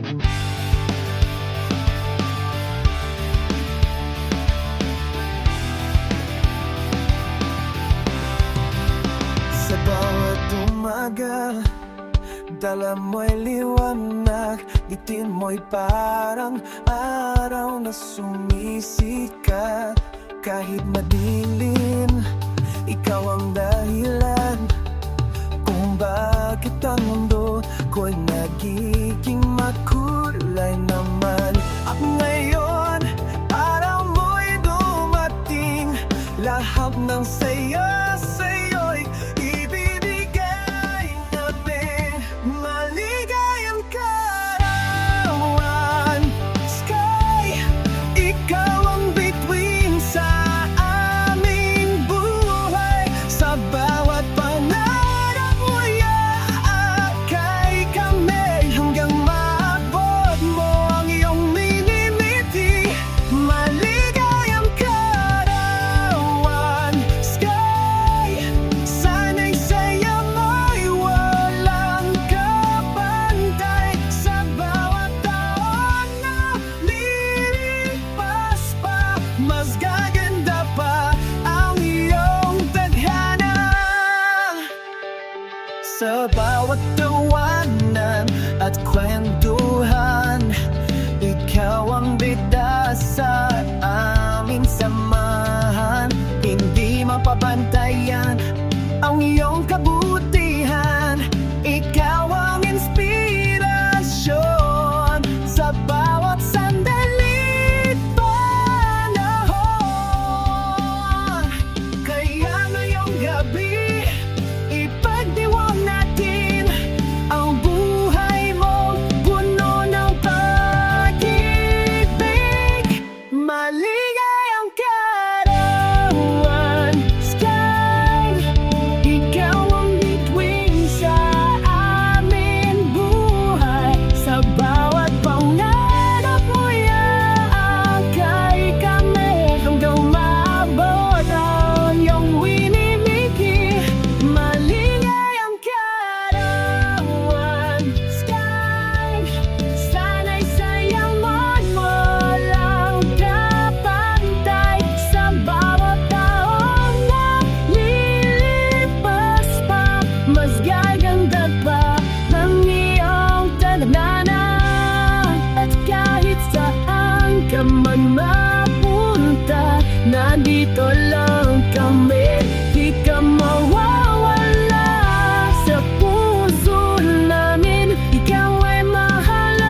Sa bawat umaga, dala mo'y liwanag, bitin mo'y parang araw na sumisikat. Kahit madilim, ikaw ang dahilan kung bakit ang mundo ko'y nagiging makulay naman. At ngayon, araw mo'y dumating, lahat ng saya sa'yo'y ibibigay namin. Maligayang kaarawan, sky, ikaw ang bituin sa aming buhay. Sa bawat pangarap mo'y aakay kami, hanggang maabot mo ang iyong minimiti. Maligayang kaarawan, sky, sana'y saya mo'y walang kapantay. Sa bawat taon na lilipas pa, mas gaganda pa ang iyong tadhana. Sa bawat tawanan at kwentuhan, ikaw ang bida sa aming samahan. Hindi mapabantayan ang iyong kabutihan, ikaw ang inspirasyon sa bawat sandalit panahon. Kaya ngayong gabi, ipagdiwang natin ang buhay mo, puno ng pag-ibig. Maligayang kaarawan, sky, ikaw ang bituin sa aming buhay. Sa bawat pangarap mo'y aakay kami, hanggang maabot ang iyong winimiki. Maligayang kaarawan, sky, sana'y saya mo'y walang kapantay. Sa bawat taon na lilipas pa, mas gaganda pa ang iyong tadhana. At kahit saan ka man mapunta, nandito